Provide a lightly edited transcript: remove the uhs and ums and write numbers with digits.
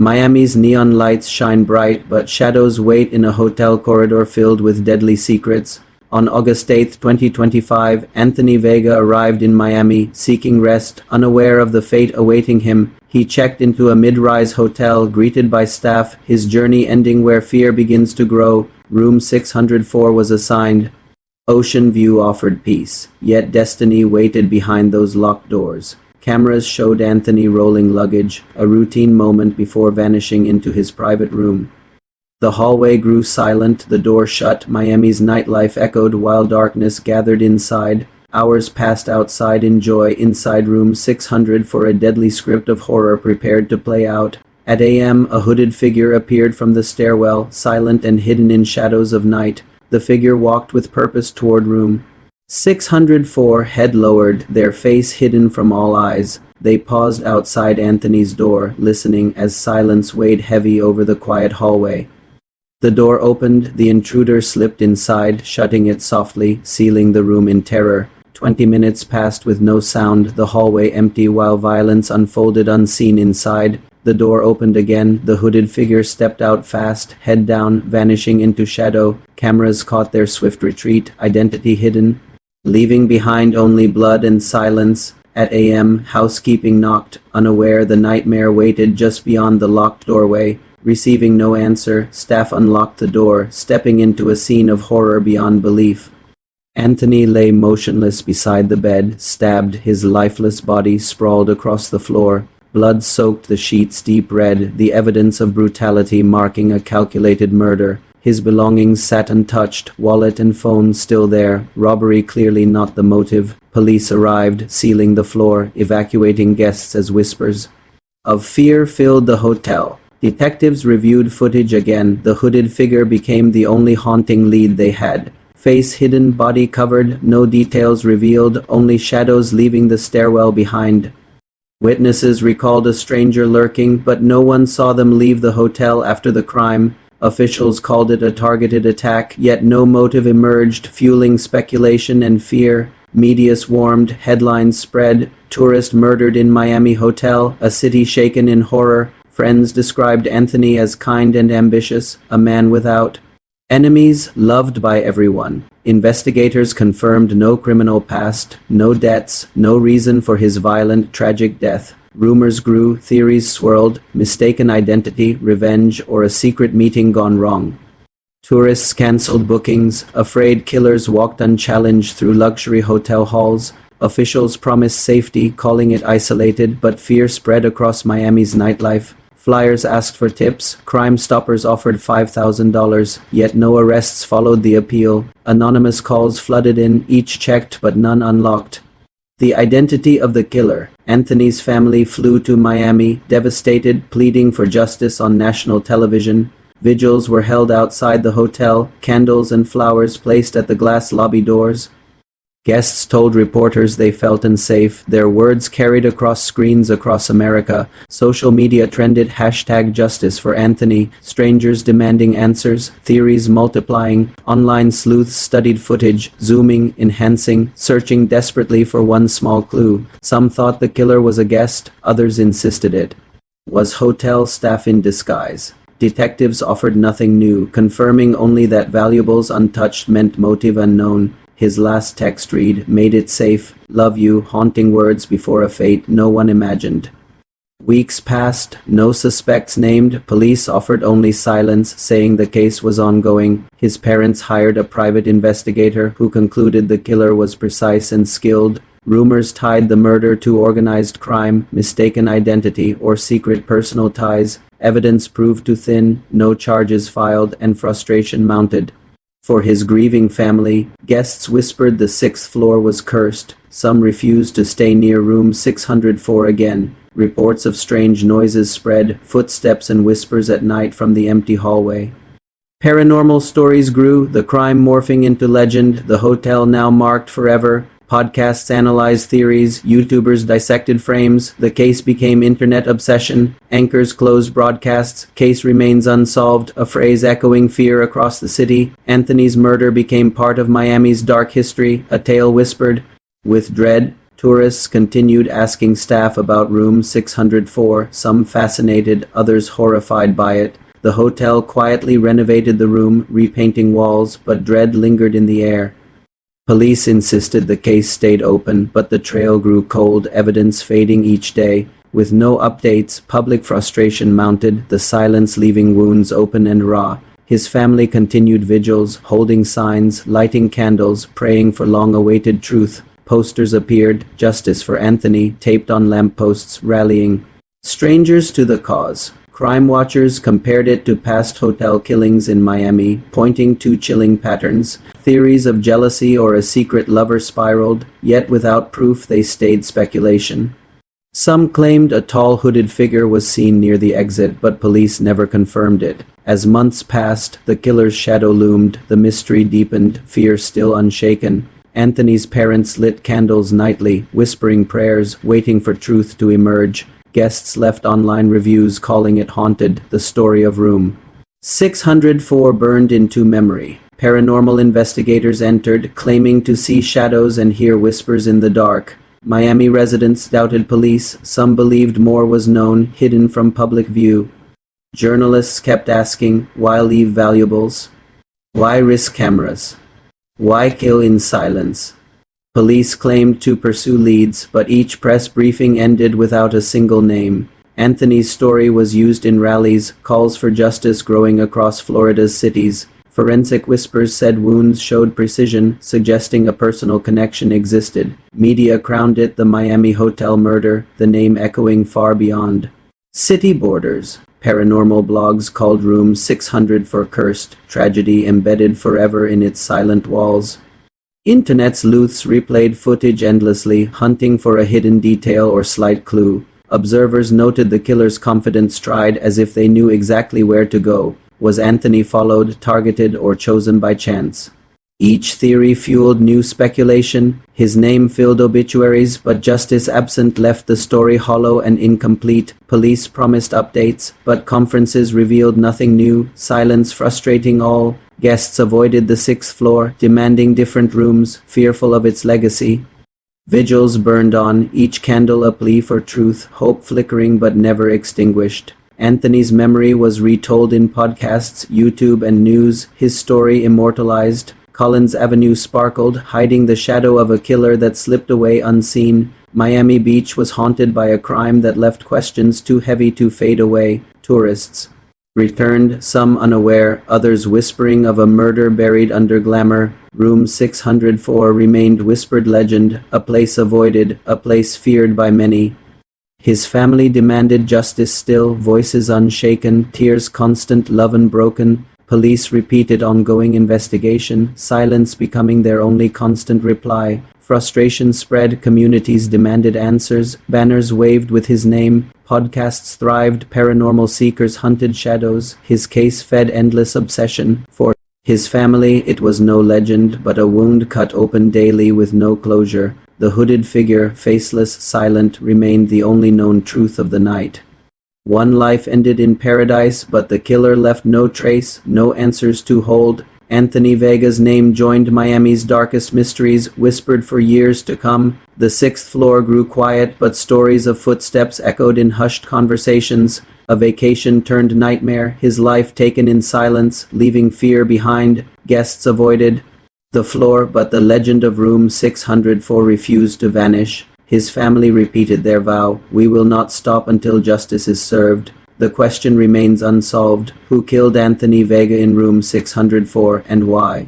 Miami's neon lights shine bright, but shadows wait in a hotel corridor filled with deadly secrets. On August 8, 2025, Anthony Vega arrived in Miami, seeking rest, unaware of the fate awaiting him. He checked into a mid-rise hotel, greeted by staff, his journey ending where fear begins to grow. Room 604 was assigned. Ocean view offered peace, yet destiny waited behind those locked doors. Cameras showed Anthony rolling luggage, a routine moment before vanishing into his private room. The hallway grew silent, the door shut, Miami's nightlife echoed while darkness gathered inside. Hours passed outside in joy, inside room 600 for a deadly script of horror prepared to play out. At a.m., a hooded figure appeared from the stairwell, silent and hidden in shadows of night. The figure walked with purpose toward room 604, head lowered, their face hidden from all eyes. They paused outside Anthony's door, listening as silence weighed heavy over the quiet hallway. The door opened, the intruder slipped inside, shutting it softly, sealing the room in terror. 20 minutes passed with no sound, the hallway empty while violence unfolded unseen inside. The door opened again, the hooded figure stepped out fast, head down, vanishing into shadow. Cameras caught their swift retreat, identity hidden, leaving behind only blood and silence. At a.m., housekeeping knocked, unaware the nightmare waited just beyond the locked doorway. Receiving no answer, staff unlocked the door, stepping into a scene of horror beyond belief. Anthony lay motionless beside the bed, stabbed, his lifeless body sprawled across the floor. Blood soaked the sheets deep red, the evidence of brutality marking a calculated murder. His belongings sat untouched, wallet and phone still there, robbery clearly not the motive. Police arrived, sealing the floor, evacuating guests as whispers of fear filled the hotel. Detectives reviewed footage again, the hooded figure became the only haunting lead they had. Face hidden, body covered, no details revealed, only shadows leaving the stairwell behind. Witnesses recalled a stranger lurking, but no one saw them leave the hotel after the crime. Officials called it a targeted attack, yet no motive emerged, fueling speculation and fear. Media swarmed, headlines spread, tourist murdered in Miami hotel, a city shaken in horror. Friends described Anthony as kind and ambitious, a man without enemies, loved by everyone. Investigators confirmed no criminal past, no debts, no reason for his violent, tragic death. Rumors grew, theories swirled, mistaken identity, revenge, or a secret meeting gone wrong. Tourists canceled bookings, afraid killers walked unchallenged through luxury hotel halls. Officials promised safety, calling it isolated, but fear spread across Miami's nightlife. Flyers asked for tips, Crime Stoppers offered $5,000, yet no arrests followed the appeal. Anonymous calls flooded in, each checked but none unlocked. The identity of the killer. Anthony's family flew to Miami, devastated, pleading for justice on national television. Vigils were held outside the hotel, candles and flowers placed at the glass lobby doors. Guests told reporters they felt unsafe, their words carried across screens across America. Social media trended #Justice for Anthony, strangers demanding answers, theories multiplying. Online sleuths studied footage, zooming, enhancing, searching desperately for one small clue. Some thought the killer was a guest, others insisted it was hotel staff in disguise. Detectives offered nothing new, confirming only that valuables untouched meant motive unknown. His last text read, "Made it safe, love you," haunting words before a fate no one imagined. Weeks passed, no suspects named, police offered only silence, saying the case was ongoing. His parents hired a private investigator who concluded the killer was precise and skilled. Rumors tied the murder to organized crime, mistaken identity, or secret personal ties. Evidence proved too thin, no charges filed, and frustration mounted. For his grieving family, guests whispered the sixth floor was cursed. Some refused to stay near room 604 again. Reports of strange noises spread, footsteps and whispers at night from the empty hallway. Paranormal stories grew, the crime morphing into legend, the hotel now marked forever. Podcasts analyzed theories, YouTubers dissected frames, the case became internet obsession, anchors closed broadcasts, case remains unsolved, a phrase echoing fear across the city. Anthony's murder became part of Miami's dark history, a tale whispered with dread. Tourists continued asking staff about room 604, some fascinated, others horrified by it. The hotel quietly renovated the room, repainting walls, but dread lingered in the air. Police insisted the case stayed open, but the trail grew cold, evidence fading each day. With no updates, public frustration mounted, the silence leaving wounds open and raw. His family continued vigils, holding signs, lighting candles, praying for long-awaited truth. Posters appeared, "Justice for Anthony," taped on lampposts, rallying strangers to the cause. Crime watchers compared it to past hotel killings in Miami, pointing to chilling patterns. Theories of jealousy or a secret lover spiraled, yet without proof they stayed speculation. Some claimed a tall hooded figure was seen near the exit, but police never confirmed it. As months passed, the killer's shadow loomed, the mystery deepened, fear still unshaken. Anthony's parents lit candles nightly, whispering prayers, waiting for truth to emerge. Guests left online reviews calling it haunted, the story of room 604 burned into memory. Paranormal investigators entered, claiming to see shadows and hear whispers in the dark. Miami residents doubted police, some believed more was known, hidden from public view. Journalists kept asking, why leave valuables? Why risk cameras? Why kill in silence? Police claimed to pursue leads, but each press briefing ended without a single name. Anthony's story was used in rallies, calls for justice growing across Florida's cities. Forensic whispers said wounds showed precision, suggesting a personal connection existed. Media crowned it the Miami hotel murder, the name echoing far beyond city borders. Paranormal blogs called room 604 cursed, tragedy embedded forever in its silent walls. Internet's sleuths replayed footage endlessly, hunting for a hidden detail or slight clue. Observers noted the killer's confident stride as if they knew exactly where to go. Was Anthony followed, targeted, or chosen by chance? Each theory fueled new speculation. His name filled obituaries, but justice absent left the story hollow and incomplete. Police promised updates, but conferences revealed nothing new. Silence frustrating all. Guests avoided the sixth floor, demanding different rooms, fearful of its legacy. Vigils burned on, each candle a plea for truth, hope flickering but never extinguished. Anthony's memory was retold in podcasts, YouTube, and news, his story immortalized. Collins Avenue sparkled, hiding the shadow of a killer that slipped away unseen. Miami Beach was haunted by a crime that left questions too heavy to fade away. Tourists returned, some unaware, others whispering of a murder buried under glamour. Room 604 remained whispered legend, a place avoided, a place feared by many. His family demanded justice still, voices unshaken, tears constant, love unbroken. Police repeated ongoing investigation, silence becoming their only constant reply. Frustration spread, communities demanded answers, banners waved with his name, podcasts thrived, paranormal seekers hunted shadows. His case fed endless obsession. For his family, it was no legend, but a wound cut open daily with no closure. The hooded figure, faceless, silent, remained the only known truth of the night. One life ended in paradise, but the killer left no trace, no answers to hold. Anthony Vega's name joined Miami's darkest mysteries, whispered for years to come. The sixth floor grew quiet, but stories of footsteps echoed in hushed conversations. A vacation turned nightmare, his life taken in silence, leaving fear behind. Guests avoided the floor, but the legend of room 604 refused to vanish. His family repeated their vow, "We will not stop until justice is served." The question remains unsolved. Who killed Anthony Vega in room 604 and why?